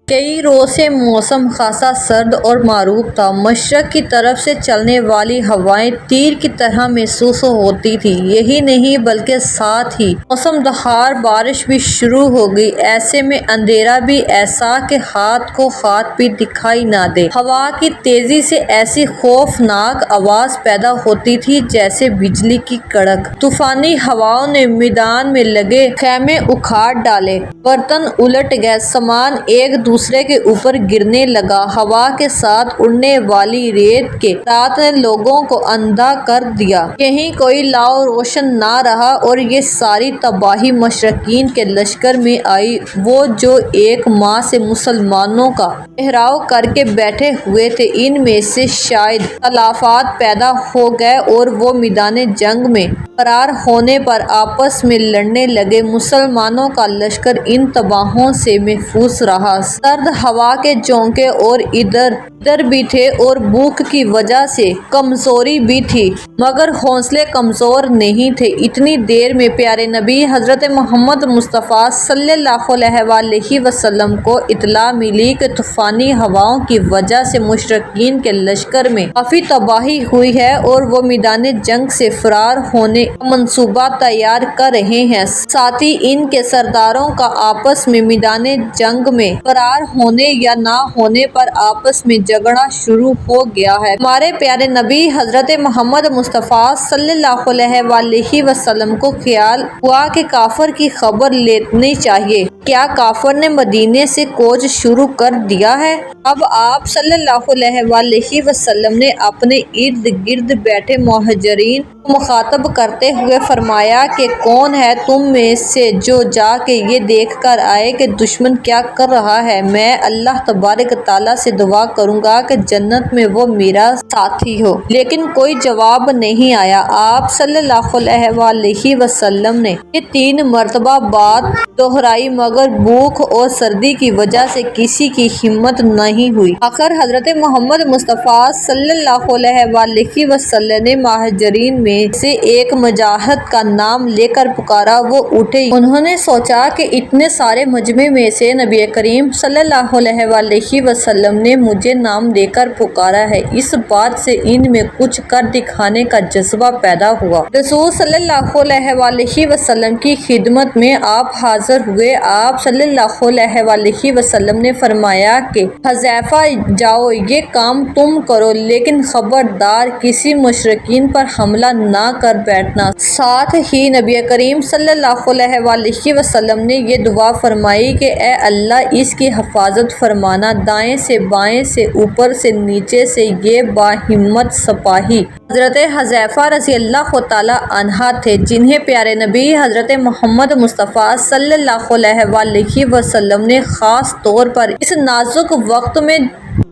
کئی روز سے موسم خاصا سرد اور معروف تھا۔ مشرق کی طرف سے چلنے والی ہوائیں تیر کی طرح محسوس ہوتی تھیں۔ یہی نہیں بلکہ ساتھ ہی موسم بہار بارش بھی شروع ہو گئی۔ ایسے میں اندھیرا بھی ایسا کہ ہاتھ کو ہاتھ بھی دکھائی نہ دے۔ ہوا کی تیزی سے ایسی خوفناک آواز پیدا ہوتی تھی جیسے بجلی کی کڑک۔ طوفانی ہواؤں نے میدان میں لگے خیمے اکھاڑ ڈالے، برتن الٹ گئے، سامان ایک دوسرے کے اوپر گرنے لگا۔ ہوا کے ساتھ اڑنے والی ریت کے رات نے لوگوں کو اندھا کر دیا۔ کہیں کوئی لاؤ روشن نہ رہا اور یہ ساری تباہی مشرقین کے لشکر میں آئی، وہ جو ایک ماہ سے مسلمانوں کا گھیراؤ کر کے بیٹھے ہوئے تھے۔ ان میں سے شاید تلفات پیدا ہو گئے اور وہ میدان جنگ میں فرار ہونے پر آپس میں لڑنے لگے۔ مسلمانوں کا لشکر ان تباہیوں سے محفوظ رہا۔ سرد ہوا کے جھونکے اور ادھر بھی تھے اور بھوک کی وجہ سے کمزوری بھی تھی، مگر حوصلے کمزور نہیں تھے۔ اتنی دیر میں پیارے نبی حضرت محمد مصطفیٰ صلی اللہ علیہ وآلہ وسلم کو اطلاع ملی کہ طوفانی ہواؤں کی وجہ سے مشرکین کے لشکر میں کافی تباہی ہوئی ہے اور وہ میدان جنگ سے فرار ہونے کا منصوبہ تیار کر رہے ہیں۔ ساتھ ہی ان کے سرداروں کا آپس میں میدان جنگ میں فرار ہونے یا نہ ہونے پر آپس میں جھگڑا شروع ہو گیا ہے۔ ہمارے پیارے نبی حضرت محمد مصطفیٰ صلی اللہ علیہ وآلہ وسلم کو خیال ہوا کہ کافر کی خبر لینی چاہیے۔ کیا کافر نے مدینے سے کوچ شروع کر دیا ہے؟ اب آپ صلی اللہ علیہ وآلہ وسلم نے اپنے ارد گرد بیٹھے مہاجرین کو مخاطب کرتے ہوئے فرمایا کہ کون ہے تم میں سے جو جا کے یہ دیکھ کر آئے کہ دشمن کیا کر رہا ہے؟ میں اللہ تبارک تعالیٰ سے دعا کروں گا کہ جنت میں وہ میرا ساتھی ہو۔ لیکن کوئی جواب نہیں آیا۔ آپ صلی اللہ علیہ وآلہ وسلم نے یہ 3 مرتبہ بات دہرائی مگر بھوک اور سردی کی وجہ سے کسی کی ہمت نہیں ہوئی۔ آخر حضرت محمد مصطفیٰ صلی اللہ علیہ وآلہ وسلم نے مہاجرین میں سے ایک مجاہد کا نام لے کر پکارا۔ وہ اٹھے۔ انہوں نے سوچا کہ اتنے سارے مجمع میں سے نبی کریم صلی اللہ علیہ وآلہ وسلم نے مجھے نام دے کر پکارا ہے۔ اس بات سے ان میں کچھ کر دکھانے کا جذبہ پیدا ہوا۔ رسول صلی اللہ علیہ وآلہ وسلم کی خدمت میں آپ حاضر ہوئے۔ آپ صلی اللہ علیہ وآلہ وسلم نے فرمایا کہ حذیفہ جاؤ، یہ کام تم کرو، لیکن خبردار کسی مشرکین پر حملہ نہ کر بیٹھنا۔ ساتھ ہی نبی کریم صلی اللہ علیہ وآلہ وسلم نے یہ دعا فرمائی کہ اے اللہ اس کی حفاظت فرمانا، دائیں سے بائیں سے اوپر سے نیچے سے۔ یہ باہمت سپاہی حضرت حذیفہ رضی اللہ تعالیٰ عنہ تھے، جنہیں پیارے نبی حضرت محمد مصطفیٰ صلی اللہ علیہ وآلہ وسلم نے خاص طور پر اس نازک وقت میں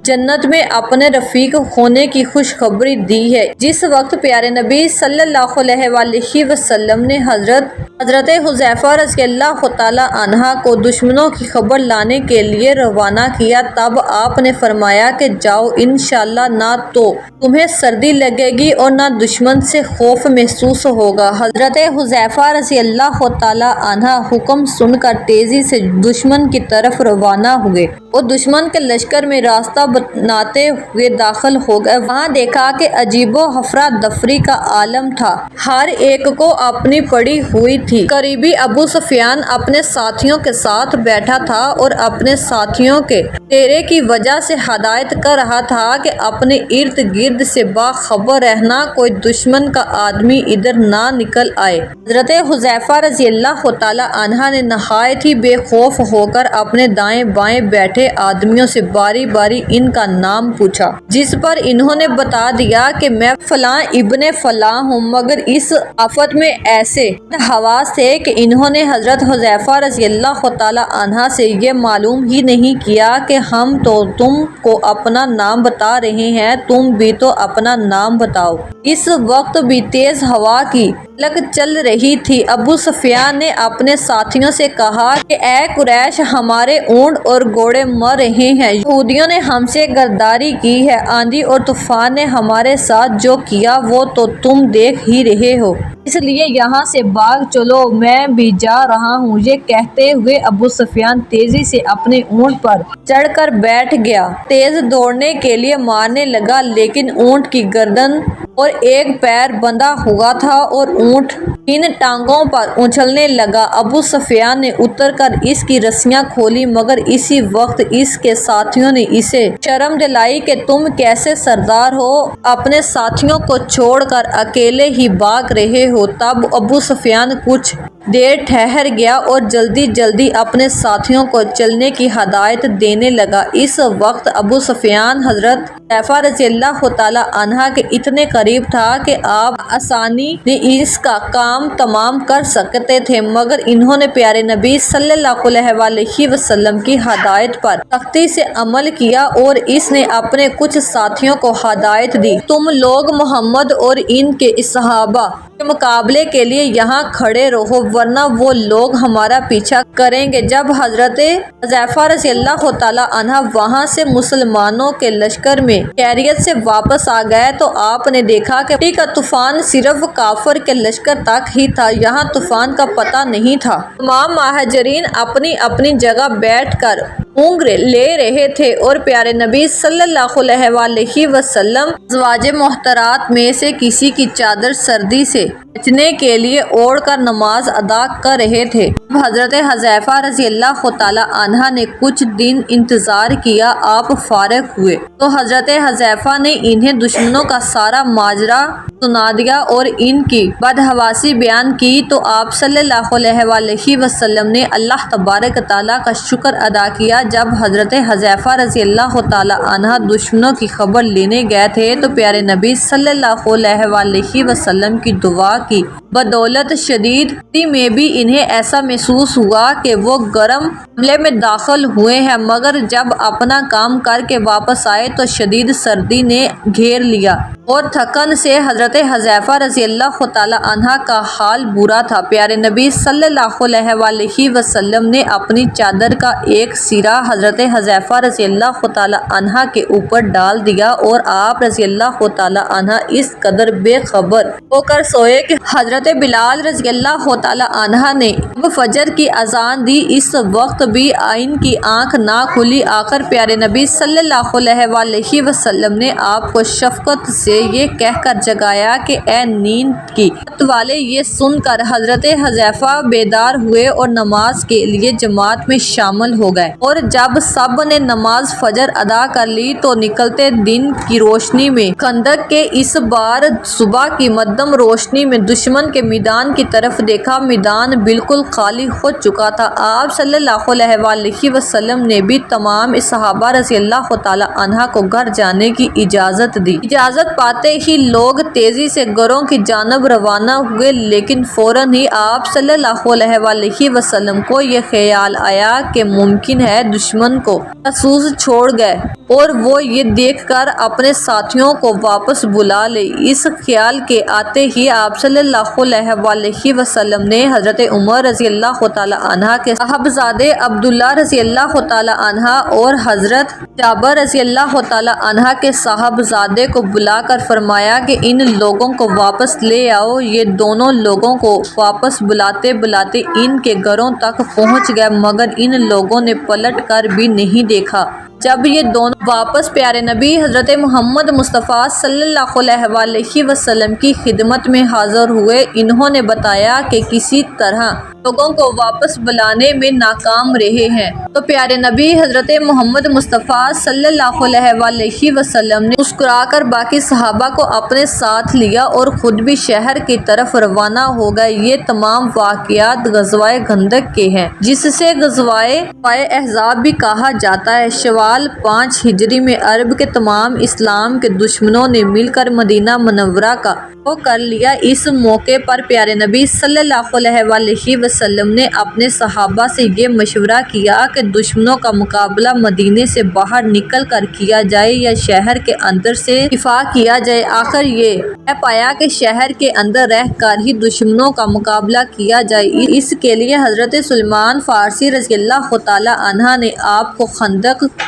جنت میں اپنے رفیق ہونے کی خوشخبری دی ہے۔ جس وقت پیارے نبی صلی اللہ علیہ وآلہ وسلم نے حضرت حذیفہ رضی اللہ تعالیٰ عنہ کو دشمنوں کی خبر لانے کے لیے روانہ کیا، تب آپ نے فرمایا کہ جاؤ، انشاءاللہ نہ تو تمہیں سردی لگے گی اور نہ دشمن سے خوف محسوس ہوگا۔ حضرت حذیفہ رضی اللہ تعالیٰ عنہ حکم سن کر تیزی سے دشمن کی طرف روانہ ہوئے اور دشمن کے لشکر میں راستہ بناتے ہوئے داخل ہو گئے۔ وہاں دیکھا کہ عجیب و افراتفری کا عالم تھا، ہر ایک کو اپنی پڑی ہوئی تھی۔ قریبی ابو سفیان اپنے ساتھیوں کے ساتھ بیٹھا تھا اور اپنے ساتھیوں کے ڈیرے کی وجہ سے ہدایت کر رہا تھا کہ اپنے ارد گرد سے باخبر رہنا، کوئی دشمن کا آدمی ادھر نہ نکل آئے۔ حضرت حذیفہ رضی اللہ تعالیٰ عنہ نے نہایت ہی بے خوف ہو کر اپنے دائیں بائیں بیٹھے آدمیوں سے باری باری ان کا نام پوچھا، جس پر انہوں نے بتا دیا کہ میں فلاں ابن فلاں ہوں، مگر اس آفت میں ایسے حواس تھے کہ انہوں نے حضرت حذیفہ رضی اللہ تعالیٰ عنہ سے یہ معلوم ہی نہیں کیا کہ ہم تو تم کو اپنا نام بتا رہے ہیں، تم بھی تو اپنا نام بتاؤ۔ اس وقت بھی تیز ہوا کی لک چل رہی تھی۔ ابو سفیان نے اپنے ساتھیوں سے کہا کہ اے قریش، ہمارے اونٹ اور گھوڑے مر رہے ہیں، یہودیوں نے ہم سے غداری کی ہے، آندھی اور طوفان نے ہمارے ساتھ جو کیا وہ تو تم دیکھ ہی رہے ہو۔ اس لیے یہاں سے بھاگ چلو، میں بھی جا رہا ہوں۔ یہ کہتے ہوئے ابو سفیان تیزی سے اپنے اونٹ پر چڑھ کر بیٹھ گیا۔ تیز دوڑنے کے لیے مارنے لگا، لیکن اونٹ کی گردن اور ایک پیر بندھا ہوا تھا اور اونٹ ان ٹانگوں پر اچھلنے لگا۔ ابو سفیان نے اتر کر اس کی رسیاں کھولی، مگر اسی وقت اس کے ساتھیوں نے اسے شرم دلائی کہ تم کیسے سردار ہو، اپنے ساتھیوں کو چھوڑ کر اکیلے ہی بھاگ رہے ہو۔ تب ابو سفیان کچھ دیر ٹھہر گیا اور جلدی جلدی اپنے ساتھیوں کو چلنے کی ہدایت دینے لگا۔ اس وقت ابو سفیان حضرت حذیفہ رضی اللہ تعالی عنہ کے اتنے قریب تھا کہ آپ آسانی سے اس کا کام تمام کر سکتے تھے، مگر انہوں نے پیارے نبی صلی اللہ علیہ وسلم کی ہدایت پر سختی سے عمل کیا اور اس نے اپنے کچھ ساتھیوں کو ہدایت دی، تم لوگ محمد اور ان کے صحابہ کے مقابلے کے لیے یہاں کھڑے رہو، ورنہ وہ لوگ ہمارا پیچھا کریں گے۔ جب حضرت حذیفہ رضی اللہ تعالی عنہ وہاں سے مسلمانوں کے لشکر میں خیریت سے واپس آ گئے تو آپ نے دیکھا کہ پانی کا طوفان صرف کافر کے لشکر تک ہی تھا، یہاں طوفان کا پتہ نہیں تھا۔ تمام مہاجرین اپنی اپنی جگہ بیٹھ کر اونگ لے رہے تھے اور پیارے نبی صلی اللہ علیہ وسلم ازواج محترمات میں سے کسی کی چادر سردی سے بچنے کے لیے اوڑھ کر نماز ادا کر رہے تھے۔ حضرت حذیفہ رضی اللہ تعالی عنہ نے کچھ دن انتظار کیا، آپ فارغ ہوئے تو حضرت حذیفہ نے انہیں دشمنوں کا سارا ماجرا سنا دیا اور ان کی بدحواسی بیان کی تو آپ صلی اللہ علیہ وسلم نے اللہ تبارک تعالیٰ کا شکر ادا کیا۔ جب حضرت حذیفہ رضی اللہ تعالی عنہ دشمنوں کی خبر لینے گئے تھے تو پیارے نبی صلی اللہ علیہ وسلم کی دعا کی بدولت شدید سردی میں بھی انہیں ایسا محسوس ہوا کہ وہ گرم حملے میں داخل ہوئے ہیں، مگر جب اپنا کام کر کے واپس آئے تو شدید سردی نے گھیر لیا اور تھکن سے حضرت حذیفہ رضی اللہ تعالی عنہ کا حال برا تھا۔ پیارے نبی صلی اللہ علیہ وسلم نے اپنی چادر کا ایک سرا حضرت حذیفہ رضی اللہ تعالی عنہ کے اوپر ڈال دیا اور آپ رضی اللہ تعالی عنہ اس قدر بے خبر ہو کر سوئے کہ حضرت بلال رضی اللہ تعالی عنہ نے جب فجر کی اذان دی اس وقت بھی ان کی آنکھ نہ کھلی۔ آخر پیارے نبی صلی اللہ علیہ وسلم نے آپ کو شفقت سے یہ کہہ کر جگایا کہ اے نیند کی مت والے۔ یہ سن کر حضرت حذیفہ بیدار ہوئے اور نماز کے لیے جماعت میں شامل ہو گئے، اور جب سب نے نماز فجر ادا کر لی تو نکلتے دن کی روشنی میں خندق کے اس بار صبح کی مدھم روشنی میں دشمن کے میدان کی طرف دیکھا۔ میدان بالکل خالی ہو چکا تھا۔ آپ صلی اللہ علیہ وسلم نے بھی تمام صحابہ رضی اللہ تعالی عنہ کو گھر جانے کی اجازت دی۔ اجازت پاتے ہی لوگ تیزی سے گھروں کی جانب روانہ ہوئے، لیکن فوراً ہی آپ صلی اللہ علیہ وسلم کو یہ خیال آیا کہ ممکن ہے دشمن کو جاسوس چھوڑ گئے اور وہ یہ دیکھ کر اپنے ساتھیوں کو واپس بلا لے۔ اس خیال کے آتے ہی آپ صلی اللہ علیہ وسلم نے حضرت عمر رضی اللہ تعالی عنہ کے صاحبزادے عبداللہ رضی اللہ تعالی عنہ اور حضرت جابر رضی اللہ تعالی عنہ کے صاحبزادے کو بلا کر فرمایا کہ ان لوگوں کو واپس لے آؤ۔ یہ دونوں لوگوں کو واپس بلاتے بلاتے ان کے گھروں تک پہنچ گئے، مگر ان لوگوں نے پلٹ کر بھی نہیں دیکھا۔ جب یہ دونوں واپس پیارے نبی حضرت محمد مصطفیٰ صلی اللہ علیہ وسلم کی خدمت میں حاضر ہوئے، انہوں نے بتایا کہ کسی طرح لوگوں کو واپس بلانے میں ناکام رہے ہیں۔ تو پیارے نبی حضرت محمد مصطفیٰ صلی اللہ علیہ وسلم نے مسکرا کر باقی صحابہ کو اپنے ساتھ لیا اور خود بھی شہر کی طرف روانہ ہو گئے۔ یہ تمام واقعات غزوہ خندق کے ہیں، جس سے غزوہ احزاب بھی کہا جاتا ہے۔ شوال 5 ہجری میں عرب کے تمام اسلام کے دشمنوں نے مل کر مدینہ منورہ کا وہ کر لیا۔ اس موقع پر پیارے نبی صلی اللہ علیہ وسلم نے اپنے صحابہ سے یہ مشورہ کیا کہ دشمنوں کا مقابلہ مدینے سے باہر نکل کر کیا جائے یا شہر کے اندر سے دفاع کیا جائے۔ آخر یہ طے پایا کہ شہر کے اندر رہ کر ہی دشمنوں کا مقابلہ کیا جائے۔ اس کے لیے حضرت سلمان فارسی رضی اللہ تعالی عنہ نے آپ کو خندق